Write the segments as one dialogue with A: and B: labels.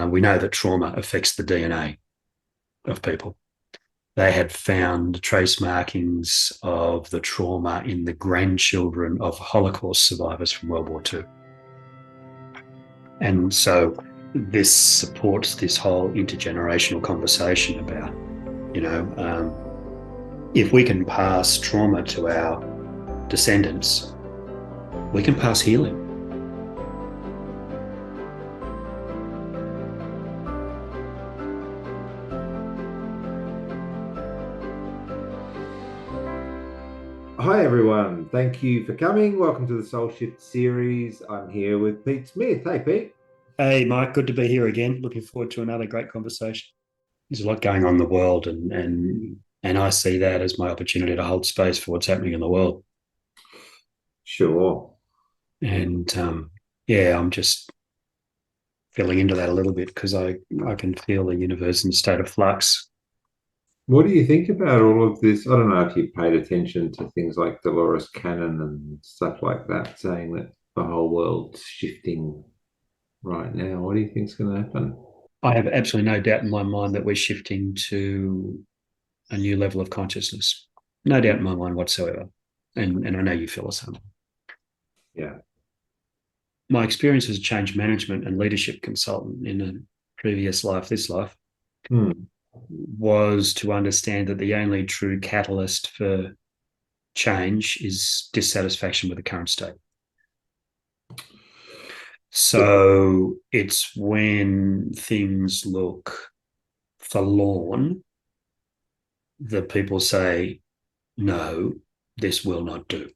A: We know that trauma affects the DNA of people. They had found trace markings of the trauma in the grandchildren of Holocaust survivors from World War II. And so this supports this whole intergenerational conversation about, if we can pass trauma to our descendants, we can pass healing.
B: Hi everyone, thank you for coming. Welcome to the Soul Shift series. I'm here with Pete Smith. Hey Pete.
A: Hey Mike, good to be here again. Looking forward to another great conversation. There's a lot going on in the world, and I see that as my opportunity to hold space for what's happening in the world.
B: Sure.
A: And I'm just filling into that a little bit because I can feel the universe in a state of flux.
B: What do you think about all of this? I don't know if you've paid attention to things like Dolores Cannon and stuff like that, saying that the whole world's shifting right now. What do you think's going to happen?
A: I have absolutely no doubt in my mind that we're shifting to a new level of consciousness. No doubt in my mind whatsoever. And I know you feel the same.
B: Yeah.
A: My experience as a change management and leadership consultant in a previous life, this life, was to understand that the only true catalyst for change is dissatisfaction with the current state. So it's when things look forlorn that people say, no, this will not do.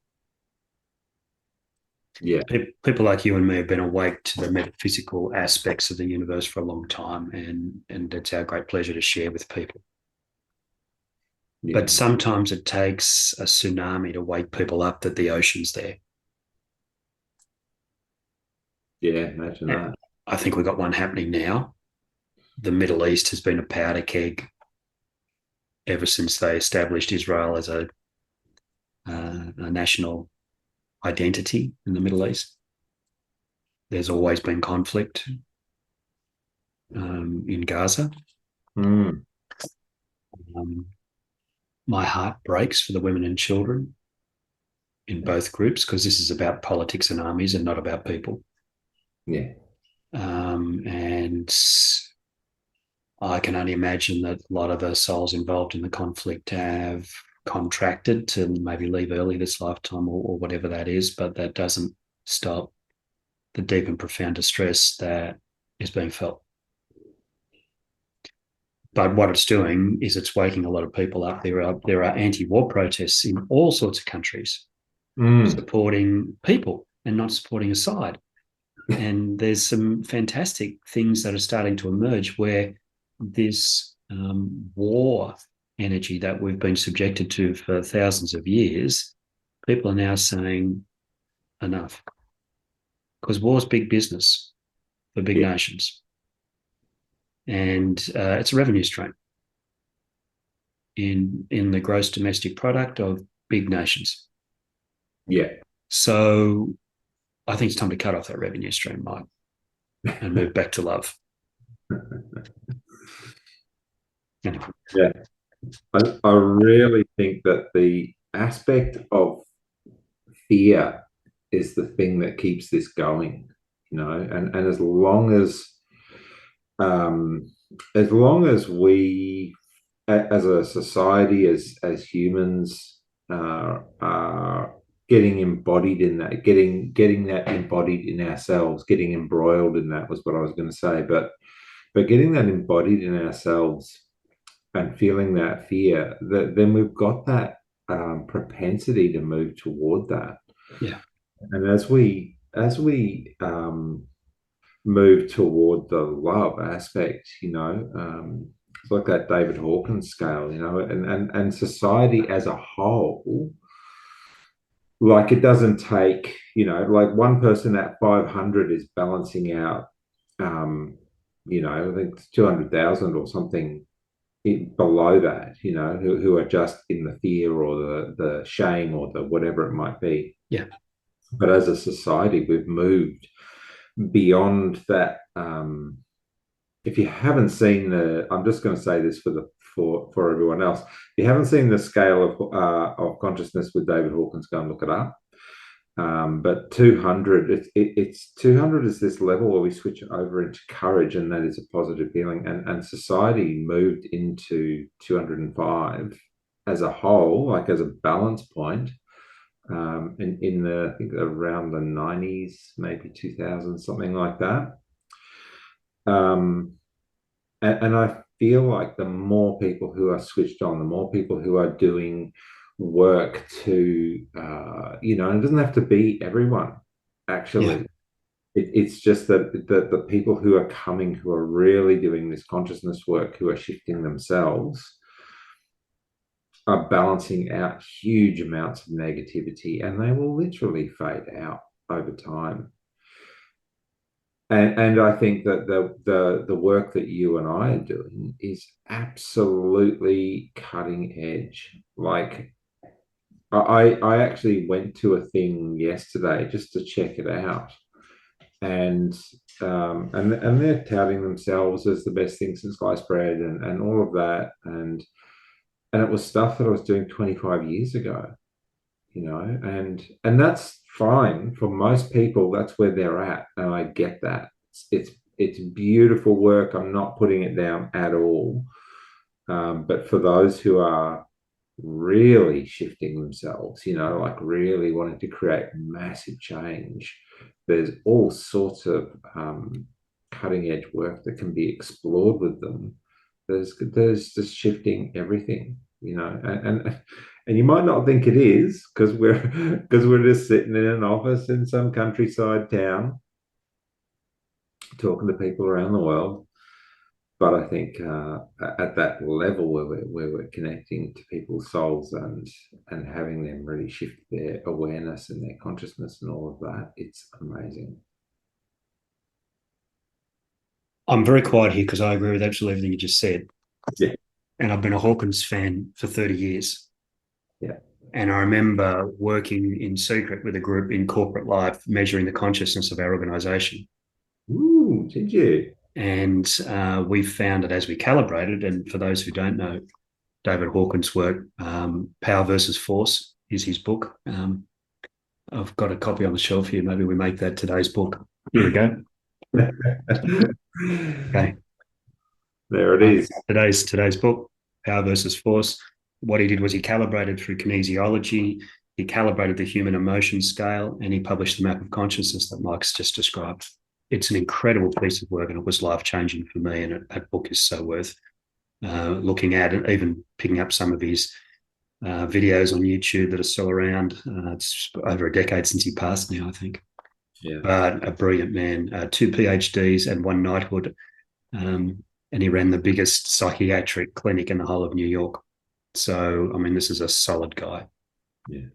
B: Yeah.
A: People like you and me have been awake to the metaphysical aspects of the universe for a long time, and it's our great pleasure to share with people. Yeah. But sometimes it takes a tsunami to wake people up that the ocean's there.
B: Yeah, imagine that.
A: I think we've got one happening now. The Middle East has been a powder keg ever since they established Israel as a national identity in the Middle East. There's always been conflict in Gaza. My heart breaks for the women and children in both groups because this is about politics and armies and not about people.
B: Yeah.
A: And I can only imagine that a lot of the souls involved in the conflict have contracted to maybe leave early this lifetime or whatever that is, but that doesn't stop the deep and profound distress that is being felt. But what it's doing is it's waking a lot of people up. There are anti-war protests in all sorts of countries supporting people and not supporting a side. And there's some fantastic things that are starting to emerge where this war energy that we've been subjected to for thousands of years, people are now saying enough. Because war's big business for big nations. And it's a revenue stream in the gross domestic product of big nations.
B: Yeah.
A: So I think it's time to cut off that revenue stream, Mike, and move back to love. Anyway.
B: Yeah. I really think that the aspect of fear is the thing that keeps this going, and as long as we as a society, as humans, are getting embodied in that, getting that embodied in ourselves, getting embroiled in that was what I was going to say, but getting that embodied in ourselves and feeling that fear, then we've got that propensity to move toward that.
A: Yeah.
B: And as we move toward the love aspect, it's like that David Hawkins scale, and society as a whole, like it doesn't take, like one person at 500 is balancing out, I think it's 200,000 or something below that, who are just in the fear or the shame or the whatever it might be.
A: Yeah.
B: But as a society, we've moved beyond that if you haven't seen I'm just going to say this for everyone else. If you haven't seen the scale of consciousness with David Hawkins, go and look it up. But 200, it's 200 is this level where we switch over into courage, and that is a positive feeling. And society moved into 205 as a whole, like as a balance point, in the, I think around the 90s, maybe 2000, something like that. Um, and I feel like the more people who are switched on, the more people who are doing work to, and it doesn't have to be everyone,
A: Yeah.
B: actually. It's just that the people who are coming, who are really doing this consciousness work, who are shifting themselves, are balancing out huge amounts of negativity, and they will literally fade out over time. And I think that the work that you and I are doing is absolutely cutting edge. Like I actually went to a thing yesterday just to check it out, and and they're touting themselves as the best thing since sliced bread, and all of that, and it was stuff that I was doing 25 years ago, and that's fine for most people. That's where they're at, and I get that. It's beautiful work. I'm not putting it down at all. But for those who are really shifting themselves, like really wanting to create massive change, there's all sorts of cutting edge work that can be explored with them. There's just shifting everything, and you might not think it is, because we're just sitting in an office in some countryside town talking to people around the world. But I think at that level where we're connecting to people's souls, and having them really shift their awareness and their consciousness and all of that, it's amazing.
A: I'm very quiet here because I agree with absolutely everything you just said.
B: Yeah,
A: And I've been a Hawkins fan for 30 years.
B: yeah.
A: And I remember working in secret with a group in corporate life, measuring the consciousness of our organization.
B: Ooh, did you?
A: And we found that as we calibrated, and for those who don't know, David Hawkins' work, Power versus Force is his book. I've got a copy on the shelf here. Maybe we make that today's book. Here we go. Okay.
B: There it is.
A: Today's book, Power versus Force. What he did was he calibrated through kinesiology, he calibrated the human emotion scale, and he published the map of consciousness that Mike's just described. It's an incredible piece of work, and it was life-changing for me, and that book is so worth looking at, and even picking up some of his videos on YouTube that are still around. It's over a decade since he passed now, I think.
B: Yeah.
A: But a brilliant man, 2 PhDs and 1 knighthood. And he ran the biggest psychiatric clinic in the whole of New York. So, I mean, this is a solid guy.
B: Yeah.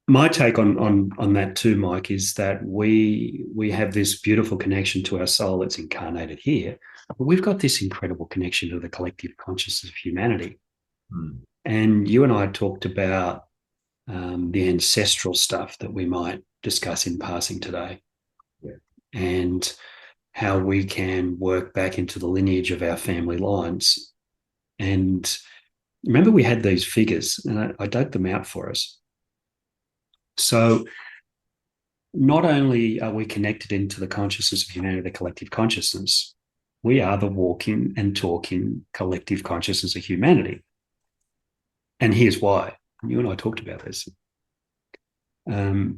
A: My take on that too, Mike, is that we have this beautiful connection to our soul that's incarnated here, but we've got this incredible connection to the collective consciousness of humanity.
B: Mm.
A: And you and I talked about the ancestral stuff that we might discuss in passing today,
B: Yeah.
A: and how we can work back into the lineage of our family lines. And remember, we had these figures, and I dug them out for us. So not only are we connected into the consciousness of humanity, the collective consciousness, we are the walking and talking collective consciousness of humanity. And here's why. You and I talked about this. If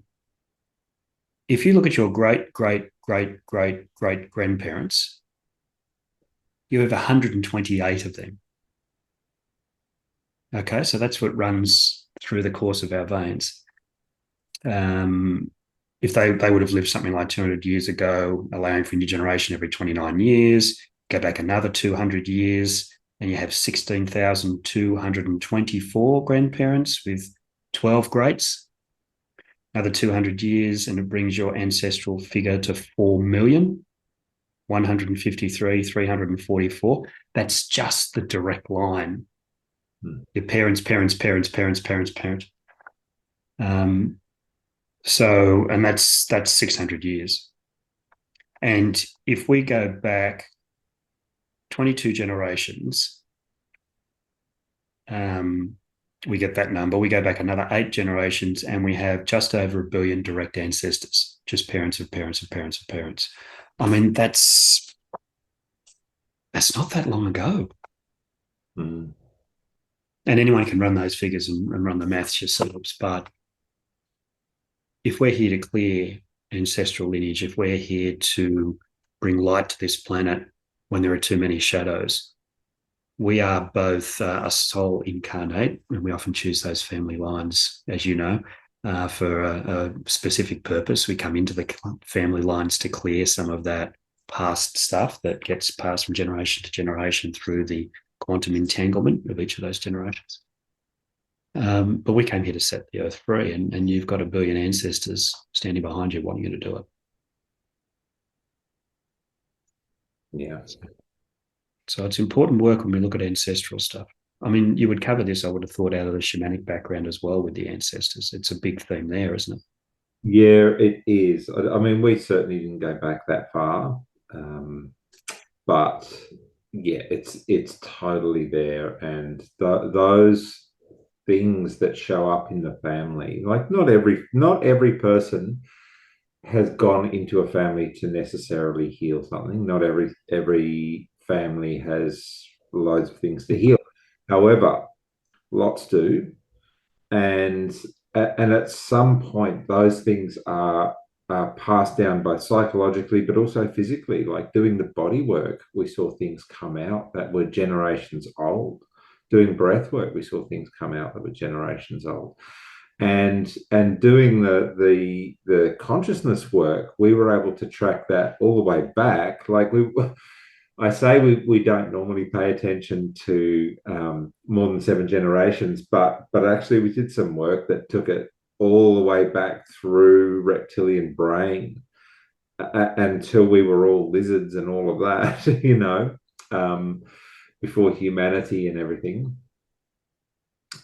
A: you look at your great, great, great, great, great grandparents, you have 128 of them. Okay, so that's what runs through the course of our veins. If they would have lived something like 200 years ago, allowing for intergeneration every 29 years, go back another 200 years, and you have 16,224 grandparents with 12 greats. Another 200 years, and it brings your ancestral figure to 4,153,344. That's just the direct line. Your parents, parents, parents, parents, parents, parents. So, and that's 600 years. And if we go back 22 generations, we get that number. We go back another 8 generations and we have just over 1 billion direct ancestors, just parents of parents of parents of parents. I mean, that's not that long ago.
B: Mm.
A: And anyone can run those figures and run the maths yourselves. But if we're here to clear ancestral lineage, if we're here to bring light to this planet when there are too many shadows, we are both a soul incarnate, and we often choose those family lines, as you know, for a specific purpose. We come into the family lines to clear some of that past stuff that gets passed from generation to generation through the quantum entanglement of each of those generations. But we came here to set the earth free, and you've got 1 billion ancestors standing behind you wanting you to do it.
B: Yeah.
A: So it's important work when we look at ancestral stuff. I mean, you would cover this, I would have thought, out of the shamanic background as well with the ancestors. It's a big theme there, isn't it?
B: Yeah, it is. I mean, we certainly didn't go back that far, but yeah, it's totally there, and those things that show up in the family, like not every person has gone into a family to necessarily heal something. Not every family has loads of things to heal. However, lots do, and and at some point those things are passed down both psychologically but also physically. Like doing the body work, we saw things come out that were generations old. Doing breath work, we saw things come out that were generations old. And doing the consciousness work, we were able to track that all the way back. Like I say, we don't normally pay attention to more than 7 generations, but actually we did some work that took it all the way back through reptilian brain until we were all lizards and all of that, um, before humanity and everything.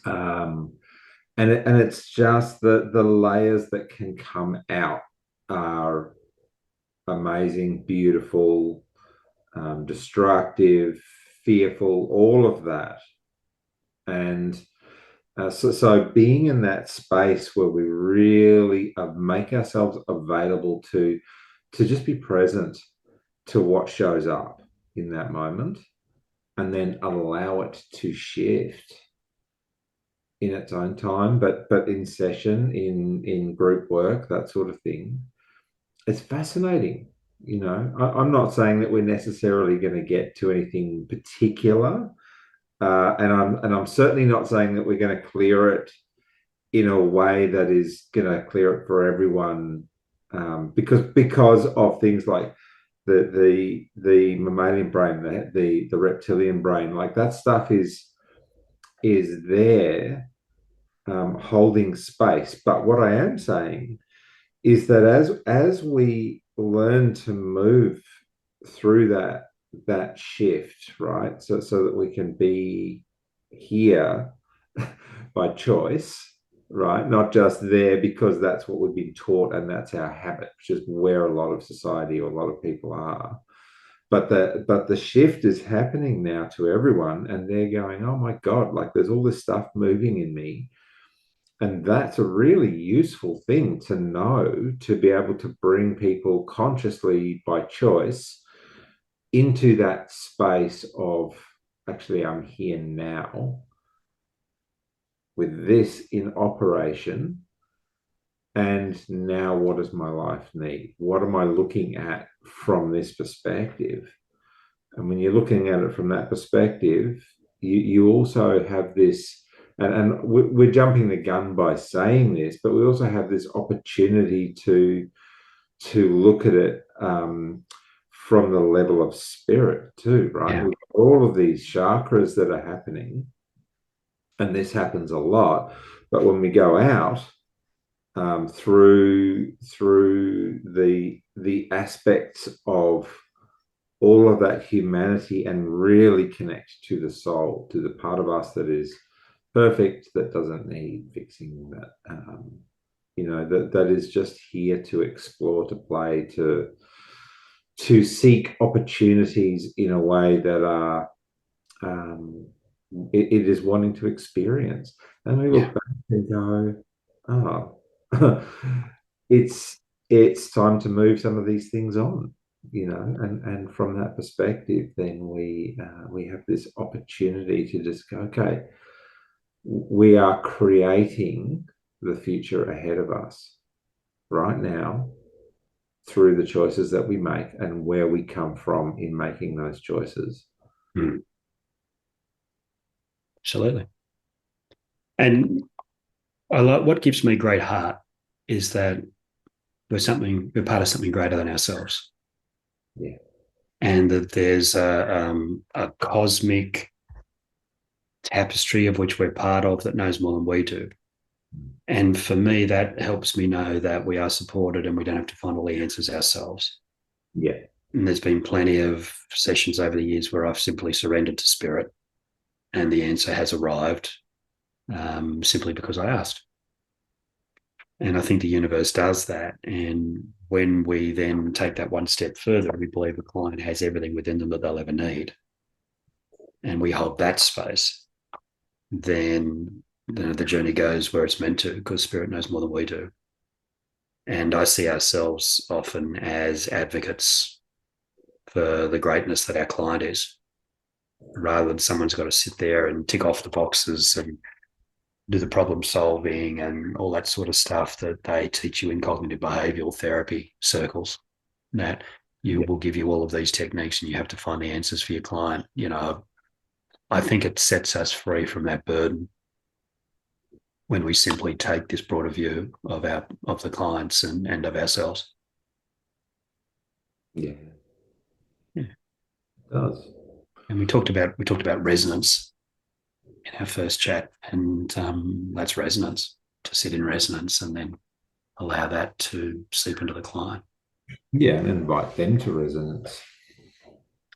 B: Um, and it's just the layers that can come out are amazing, beautiful, destructive, fearful, all of that. And so being in that space where we really make ourselves available to just be present to what shows up in that moment, and then allow it to shift in its own time, but in session, in group work, that sort of thing. It's fascinating. I'm not saying that we're necessarily going to get to anything particular, and I'm certainly not saying that we're going to clear it in a way that is going to clear it for everyone, because of things like the mammalian brain, the reptilian brain, like that stuff is there, holding space. But what I am saying is that as we learn to move through that shift, right? So that we can be here by choice, right? Not just there because that's what we've been taught and that's our habit, which is where a lot of society or a lot of people are. But the shift is happening now to everyone, and they're going, oh my God, like there's all this stuff moving in me. And that's a really useful thing to know, to be able to bring people consciously by choice into that space of, actually, I'm here now with this in operation. And now what does my life need? What am I looking at from this perspective? And when you're looking at it from that perspective, you also have this, and we're jumping the gun by saying this, but we also have this opportunity to look at it, from the level of spirit too, right?
A: Yeah.
B: With all of these chakras that are happening, and this happens a lot, but when we go out, through the aspects of all of that humanity, and really connect to the soul, to the part of us that is perfect, that doesn't need fixing, that is just here to explore, to play, to seek opportunities in a way that are it is wanting to experience. And we look
A: Yeah.
B: back and go, oh, it's time to move some of these things on, and from that perspective, then we have this opportunity to just go, okay, we are creating the future ahead of us right now through the choices that we make and where we come from in making those choices.
A: Mm, absolutely. And I like what gives me great heart is that we're part of something greater than ourselves,
B: Yeah.
A: and that there's a cosmic tapestry of which we're part of that knows more than we do. And for me, that helps me know that we are supported and we don't have to find all the answers ourselves.
B: Yeah.
A: And there's been plenty of sessions over the years where I've simply surrendered to spirit and the answer has arrived simply because I asked. And I think the universe does that. And when we then take that one step further, we believe the client has everything within them that they'll ever need. And we hold that space, then the journey goes where it's meant to, because spirit knows more than we do. And I see ourselves often as advocates for the greatness that our client is, rather than someone's got to sit there and tick off the boxes and do the problem solving and all that sort of stuff that they teach you in cognitive behavioral therapy circles, that you
B: Yeah.
A: will give you all of these techniques and you have to find the answers for your client. I think it sets us free from that burden when we simply take this broader view of the clients and of ourselves.
B: Yeah.
A: Yeah.
B: It does.
A: And we talked about resonance in our first chat, and that's resonance, to sit in resonance and then allow that to seep into the client.
B: Yeah, and invite them to resonance.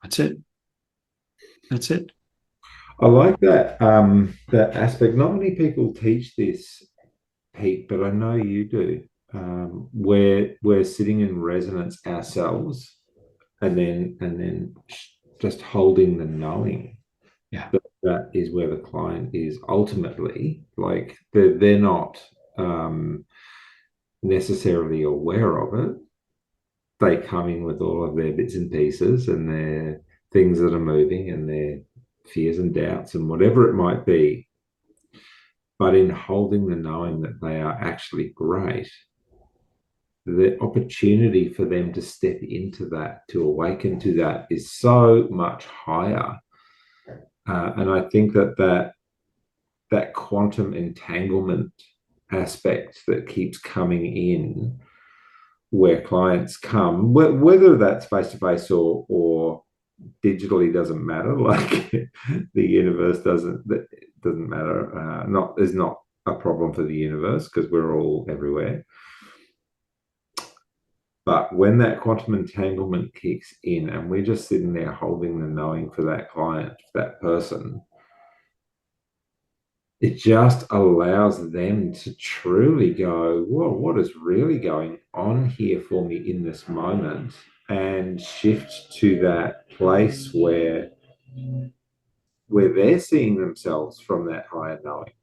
A: That's it. That's it.
B: I like that aspect. Not many people teach this, Pete, but I know you do. We're sitting in resonance ourselves, and then just holding the knowing
A: Yeah.
B: that that is where the client is ultimately. Like they're not necessarily aware of it. They come in with all of their bits and pieces and their things that are moving and their fears and doubts and whatever it might be. But in holding the knowing that they are actually great, the opportunity for them to step into that, to awaken to that, is so much higher. And I think that quantum entanglement aspect that keeps coming in, where clients come, whether that's face to face or digitally, doesn't matter. Like the universe doesn't matter. Not is not a problem for the universe because we're all everywhere. But when that quantum entanglement kicks in and we're just sitting there holding the knowing for that client, that person, it just allows them to truly go, whoa, what is really going on here for me in this moment? And shift to that place where they're seeing themselves from that higher knowing,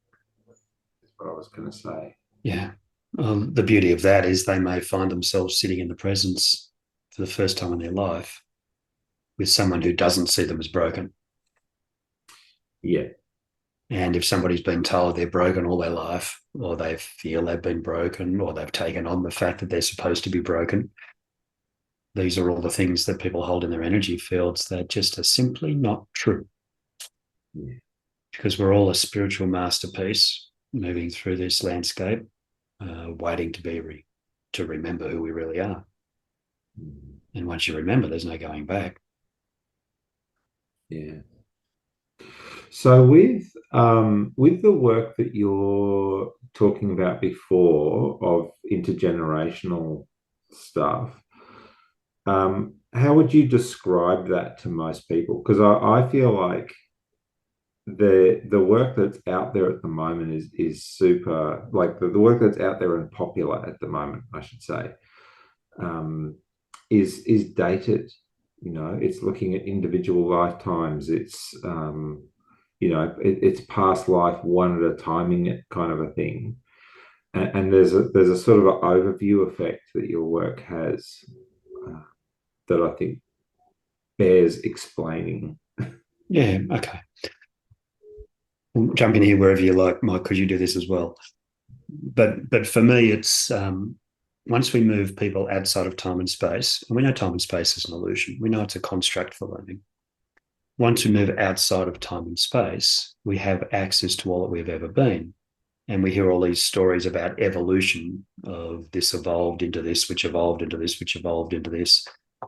B: is what I was going to say.
A: Yeah. The beauty of that is they may find themselves sitting in the presence for the first time in their life with someone who doesn't see them as broken.
B: Yeah.
A: And if somebody's been told they're broken all their life, or they feel they've been broken, or they've taken on the fact that they're supposed to be broken, these are all the things that people hold in their energy fields that just are simply not true.
B: Yeah.
A: Because we're all a spiritual masterpiece moving through this landscape, waiting to remember who we really are.
B: Mm.
A: And once you remember, there's no going back.
B: Yeah. So with the work that you're talking about before of intergenerational stuff, how would you describe that to most people? Because I feel like the work that's out there at the moment is super, like the work that's out there and popular at the moment, I should say, um, is dated. It's looking at individual lifetimes. It's it's past life one at a timing kind of a thing. And there's a sort of an overview effect that your work has uh, that I think bears explaining.
A: Yeah. Okay. We'll jump in here wherever you like, Mike, because you do this as well. But for me, it's once we move people outside of time and space, and we know time and space is an illusion. We know it's a construct for learning. Once we move outside of time and space, we have access to all that we've ever been. And we hear all these stories about evolution of this evolved into this, which evolved into this, which evolved into this.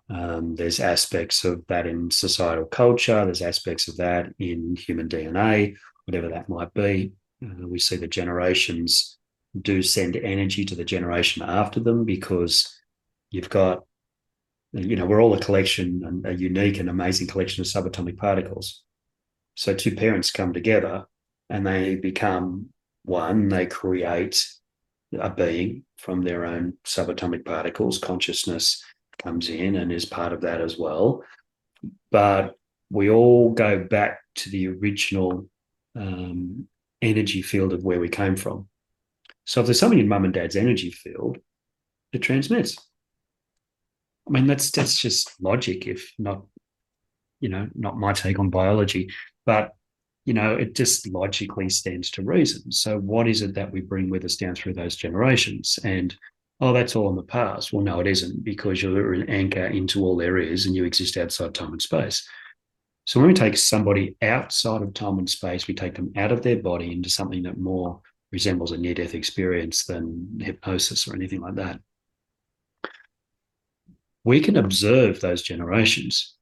A: There's aspects of that in societal culture. There's aspects of that in human DNA, whatever that might be. We see the generations do send energy to the generation after them because you've got, we're all a collection, a unique and amazing collection of subatomic particles. So two parents come together and they become one, they create a being from their own subatomic particles. Consciousness comes in and is part of that as well. But we all go back to the original energy field of where we came from. So if there's something in mum and dad's energy field, it transmits. I mean, that's just logic, if not, not my take on biology, but it just logically stands to reason. So what is it that we bring with us down through those generations? And, oh, that's all in the past. Well, no, it isn't, because you're an anchor into all there is and you exist outside time and space. So when we take somebody outside of time and space, we take them out of their body into something that more resembles a near-death experience than hypnosis or anything like that. We can observe those generations,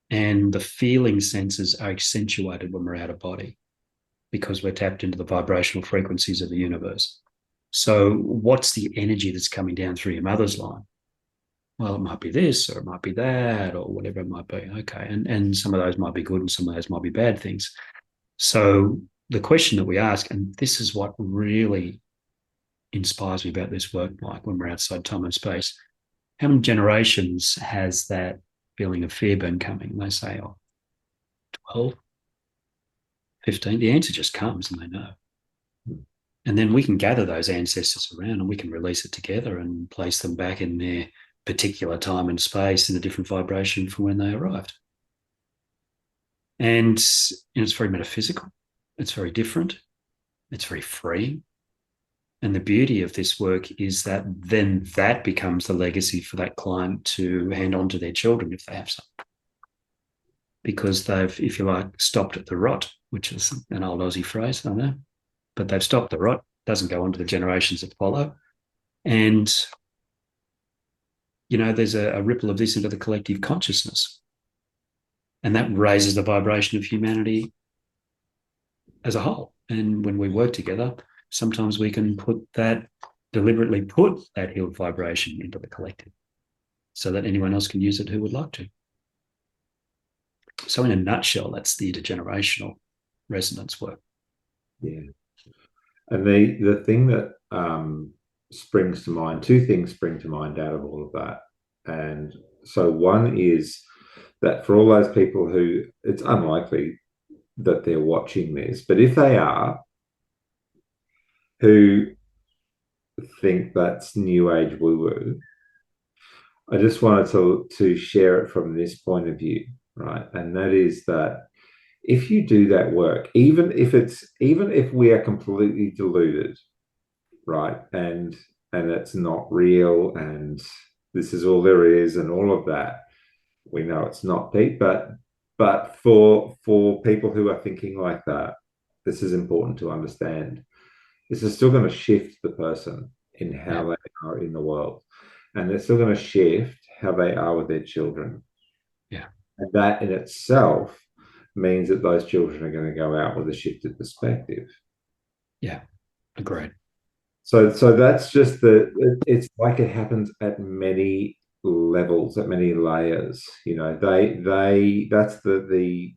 A: and the feeling senses are accentuated when we're out of body because we're tapped into the vibrational frequencies of the universe. So what's the energy that's coming down through your mother's line? Well, it might be this, or it might be that, or whatever it might be. Okay. And some of those might be good and some of those might be bad things. So the question that we ask, and this is what really inspires me about this work, Mike, when we're outside time and space, how many generations has that feeling of fear been coming? And they say, oh, 12, 15. The answer just comes and they know. And then we can gather those ancestors around and we can release it together and place them back in their particular time and space in a different vibration from when they arrived. And it's very metaphysical. It's very different. It's very freeing. And the beauty of this work is that then that becomes the legacy for that client to hand on to their children if they have some. Because they've, if you like, stopped at the rot, which is an old Aussie phrase, I know, but they've stopped the rot, doesn't go on to the generations that follow. And, there's a ripple of this into the collective consciousness. And that raises the vibration of humanity as a whole. And when we work together, sometimes we can deliberately put that healed vibration into the collective so that anyone else can use it who would like to. So in a nutshell, that's the intergenerational resonance work.
B: Yeah. And the thing that springs to mind, two things spring to mind out of all of that. And so one is that for all those people who, it's unlikely that they're watching this, but if they are, who think that's new age woo-woo, I just wanted to share it from this point of view, right? And that is that if you do that work, even if we are completely deluded, right, and it's not real, and this is all there is, and all of that, we know it's not, Pete. But for people who are thinking like that, this is important to understand. This is still going to shift the person in how they are in the world, and they're still going to shift how they are with their children.
A: Yeah,
B: and that in itself means that those children are going to go out with a shifted perspective.
A: Yeah, agreed.
B: So that's just it's like it happens at many levels, at many layers. That's the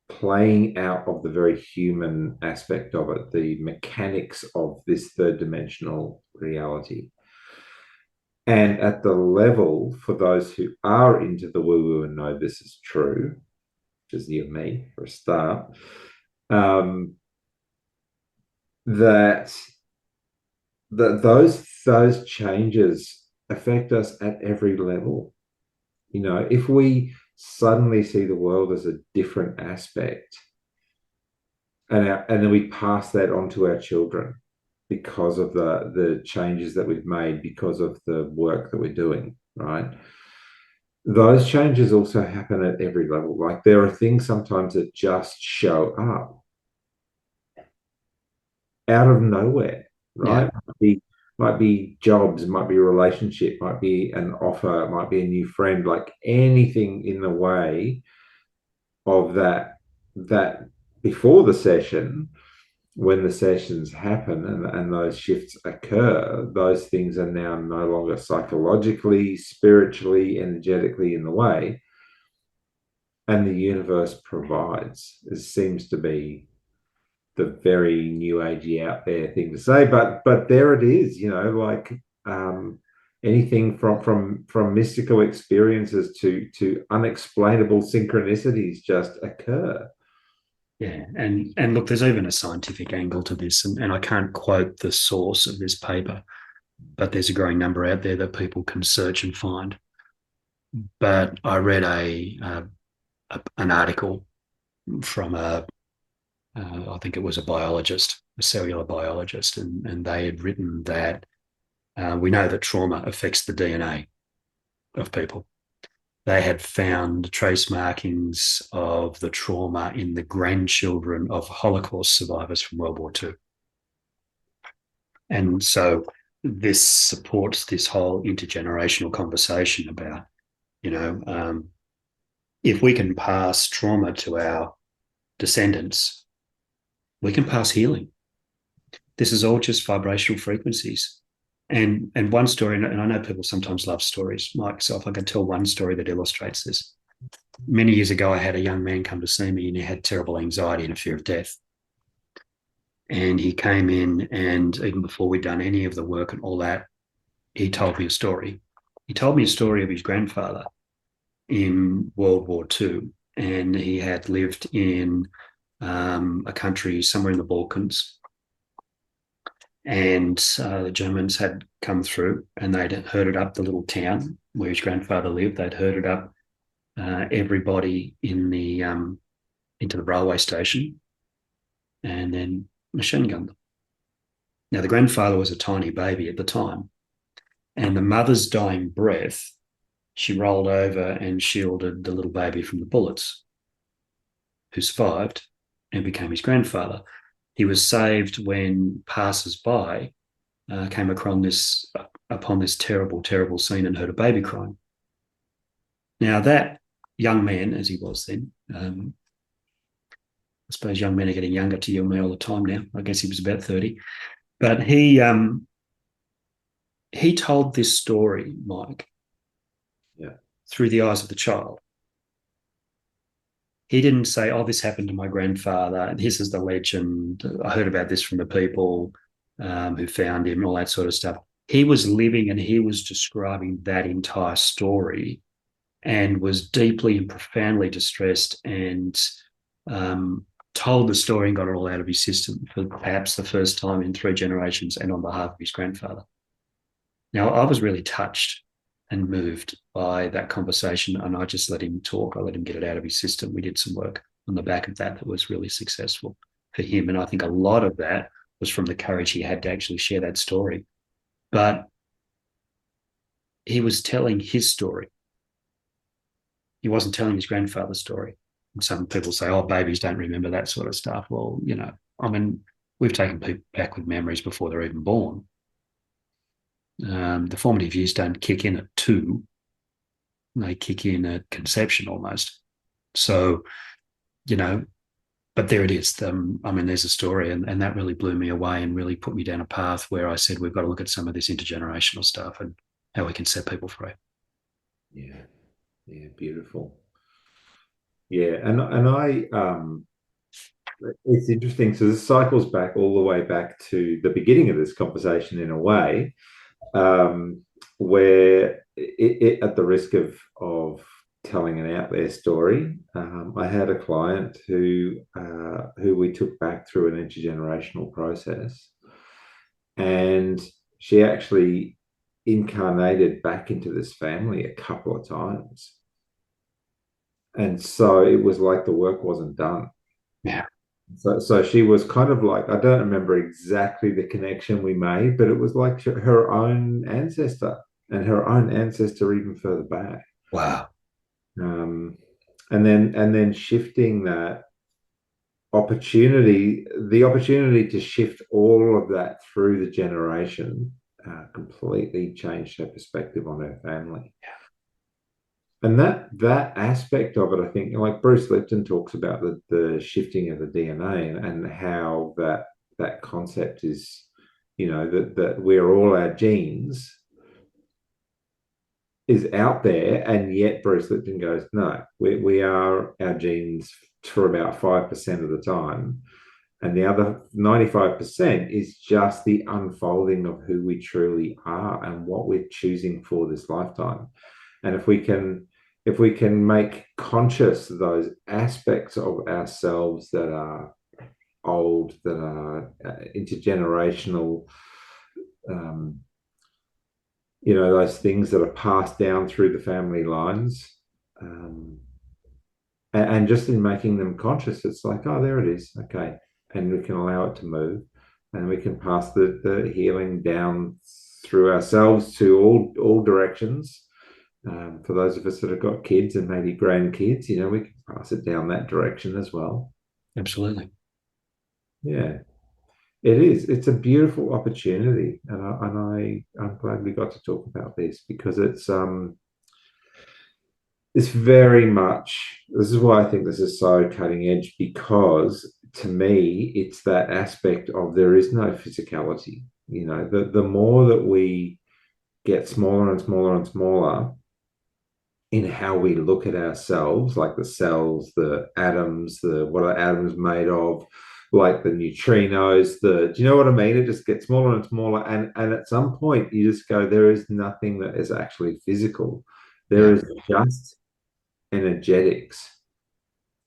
B: playing out of the very human aspect of it, the mechanics of this third dimensional reality. And at the level, for those who are into the woo-woo and know this is true, which is you and me for a start, that those changes affect us at every level. You know, if we suddenly see the world as a different aspect, and then we pass that on to our children because of the changes that we've made, because of the work that we're doing, right? Those changes also happen at every level. Like there are things sometimes that just show up out of nowhere,
A: Yeah.
B: right? Might be jobs, might be a relationship, might be an offer, might be a new friend, like anything in the way of that before the session, when the sessions happen and those shifts occur, those things are now no longer psychologically, spiritually, energetically in the way. And the universe provides. It seems to be the very new agey out there thing to say, but there it is, you know, like anything from mystical experiences to unexplainable synchronicities just occur.
A: Yeah, and look, there's even a scientific angle to this, and I can't quote the source of this paper, but there's a growing number out there that people can search and find. But I read an article from I think it was a biologist, a cellular biologist, and they had written that we know that trauma affects the DNA of people. They had found trace markings of the trauma in the grandchildren of Holocaust survivors from World War II. And so this supports this whole intergenerational conversation about, you know, if we can pass trauma to our descendants, we can pass healing. This is all just vibrational frequencies. And one story, and I know people sometimes love stories. Myself, I can tell one story that illustrates this. Many years ago, I had a young man come to see me, and he had terrible anxiety and a fear of death. And he came in, and even before we'd done any of the work and all that, he told me a story. He told me a story of his grandfather in World War II, and he had lived in a country somewhere in the Balkans. And the Germans had come through, and they'd herded up the little town where his grandfather lived. They'd herded up everybody into the railway station, and then machine gunned them. Now, the grandfather was a tiny baby at the time, and the mother's dying breath, she rolled over and shielded the little baby from the bullets, who survived and became his grandfather. He was saved when passers-by came upon this terrible, terrible scene and heard a baby crying. Now, that young man, as he was then, I suppose young men are getting younger to you and me all the time now. I guess he was about 30. But he told this story, Mike,
B: Yeah.
A: through the eyes of the child. He didn't say, oh, this happened to my grandfather. This is the legend. I heard about this from the people who found him, all that sort of stuff. He was living and he was describing that entire story and was deeply and profoundly distressed and told the story and got it all out of his system for perhaps the first time in 3 generations and on behalf of his grandfather. Now, I was really touched and moved by that conversation, and I just let him talk. I let him get it out of his system. We did some work on the back of that was really successful for him. And I think a lot of that was from the courage he had to actually share that story. But he was telling his story. He wasn't telling his grandfather's story. And some people say, oh, babies don't remember that sort of stuff. Well, you know, I mean, we've taken people back with memories before they're even born. The formative years don't kick in at 2. They kick in at conception almost. So, you know, but there it is. I mean, there's a story, and that really blew me away and really put me down a path where I said, we've got to look at some of this intergenerational stuff and how we can set people free.
B: Yeah. Yeah. Beautiful. Yeah. And I, it's interesting. So this cycles back all the way back to the beginning of this conversation in a way. Um, where at the risk of telling an out there story, I had a client who we took back through an intergenerational process, and she actually incarnated back into this family a couple of times, and so it was like the work wasn't done.
A: Yeah.
B: So she was kind of like, I don't remember exactly the connection we made, but it was like her own ancestor and her own ancestor even further back.
A: Wow.
B: Um, and then shifting that the opportunity to shift all of that through the generation, completely changed her perspective on her family. And that aspect of it, I think, like Bruce Lipton talks about the shifting of the DNA, and how that concept is, that we're all our genes is out there, and yet Bruce Lipton goes, no, we are our genes for about 5% of the time, and the other 95% is just the unfolding of who we truly are and what we're choosing for this lifetime. And if we can make conscious those aspects of ourselves that are old, that are intergenerational, um, those things that are passed down through the family lines, um, and just in making them conscious, it's like, oh, there it is, okay, and we can allow it to move, and we can pass the healing down through ourselves to all directions. For those of us that have got kids and maybe grandkids, we can pass it down that direction as well.
A: Absolutely.
B: Yeah, it is. It's a beautiful opportunity, I'm glad we got to talk about this, because it's very much. This is why I think this is so cutting edge, because to me, it's that aspect of there is no physicality. The more that we get smaller and smaller and smaller in how we look at ourselves, like the cells, the atoms, what are atoms made of, like the neutrinos, do you know what I mean? It just gets smaller and smaller, and at some point you just go, there is nothing that is actually physical. There
A: Yeah.
B: is just energetics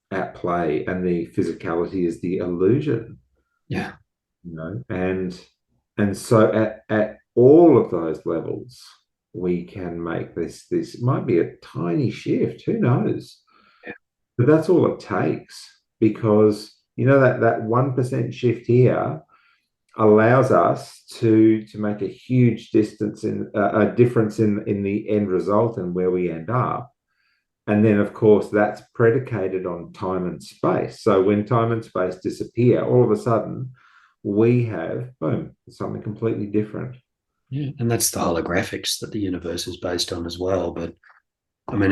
B: at play, and the physicality is the illusion.
A: Yeah.
B: And so at all of those levels, we can make this might be a tiny shift, who knows,
A: Yeah.
B: but that's all it takes, because that 1% shift here allows us to make a huge distance in a difference in the end result and where we end up. And then, of course, that's predicated on time and space. So when time and space disappear, all of a sudden we have, boom, something completely different.
A: Yeah. And that's the holographics that the universe is based on as well. But I mean,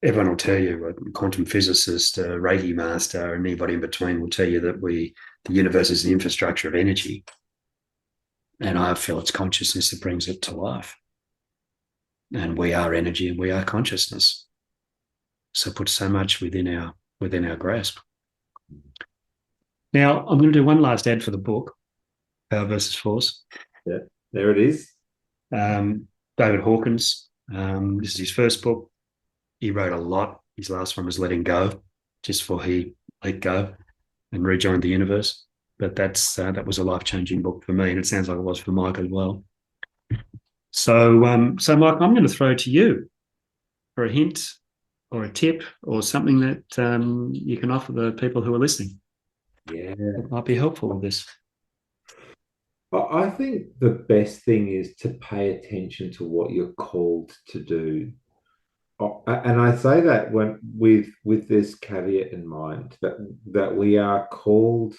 A: everyone will tell you, a quantum physicist, a Reiki master, and anybody in between will tell you that the universe is the infrastructure of energy. And I feel it's consciousness that brings it to life. And we are energy and we are consciousness. So put so much within our grasp. Now, I'm going to do one last ad for the book, Power versus Force.
B: Yeah, there it is.
A: David Hawkins. This is his first book. He wrote a lot. His last one was Letting Go, just before he let go and rejoined the universe. But that was a life-changing book for me, and it sounds like it was for Mike as well. So, Mike, I'm going to throw to you for a hint or a tip or something that you can offer the people who are listening.
B: Yeah,
A: That might be helpful with this.
B: I think the best thing is to pay attention to what you're called to do. And I say that with this caveat in mind, that we are called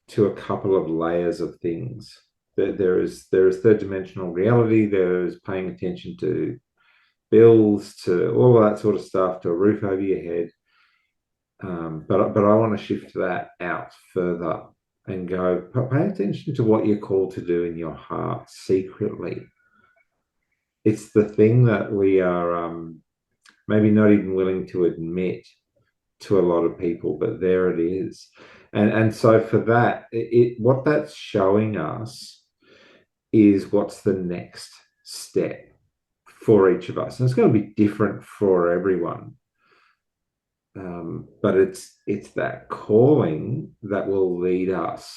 B: to a couple of layers of things. There is third dimensional reality. There is paying attention to bills, to all of that sort of stuff, to a roof over your head. But I want to shift that out further and go, pay attention to what you're called to do in your heart secretly. It's the thing that we are maybe not even willing to admit to a lot of people, but there it is. And so for that, what that's showing us is what's the next step. for each of us, and it's going to be different for everyone. But it's that calling that will lead us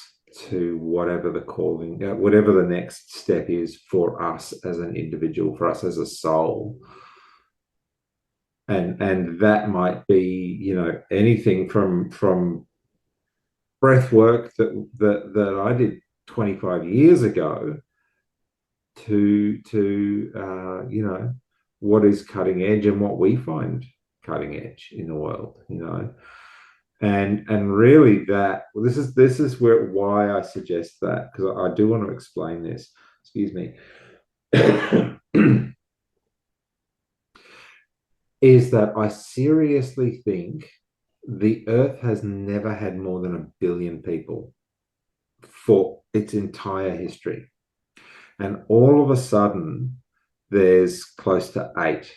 B: to whatever the calling, whatever the next step is for us as an individual, for us as a soul. And that might be, you know, anything from breath work that I did 25 years ago to you know, what is cutting edge and what we find cutting edge in the world, you know. And really that, well, this is why I suggest that, because I do want to explain this. Excuse me. Is that I seriously think the earth has never had more than 1 billion people for its entire history. And all of a sudden, there's close to 8,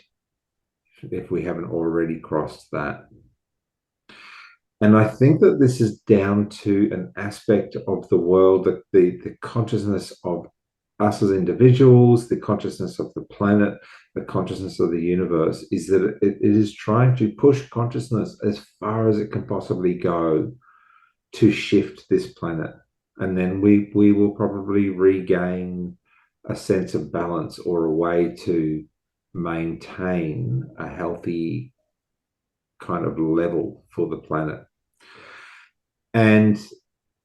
B: if we haven't already crossed that. And I think that this is down to an aspect of the world, that the consciousness of us as individuals, the consciousness of the planet, the consciousness of the universe, is that it is trying to push consciousness as far as it can possibly go to shift this planet. And then we will probably regain a sense of balance, or a way to maintain a healthy kind of level for the planet. And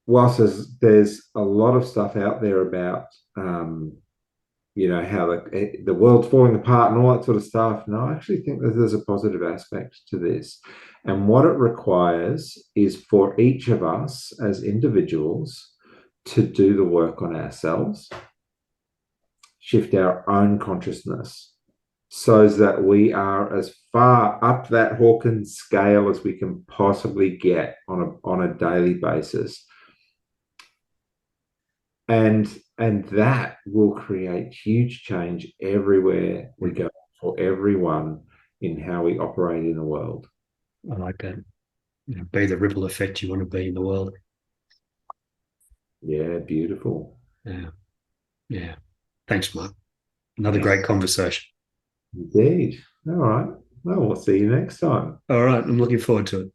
B: whilst there's a lot of stuff out there about, you know, how the world's falling apart and all that sort of stuff, no, I actually think that there's a positive aspect to this. And what it requires is for each of us as individuals to do the work on ourselves, shift our own consciousness, so that we are as far up that Hawkins scale as we can possibly get on a daily basis. And that will create huge change everywhere we go, for everyone, in how we operate in the world.
A: I like that. You know, be the ripple effect you want to be in the world.
B: Yeah, beautiful.
A: Yeah. Yeah. Thanks, Mark. Another great conversation.
B: Indeed. All right. Well, we'll see you next time.
A: All right. I'm looking forward to it.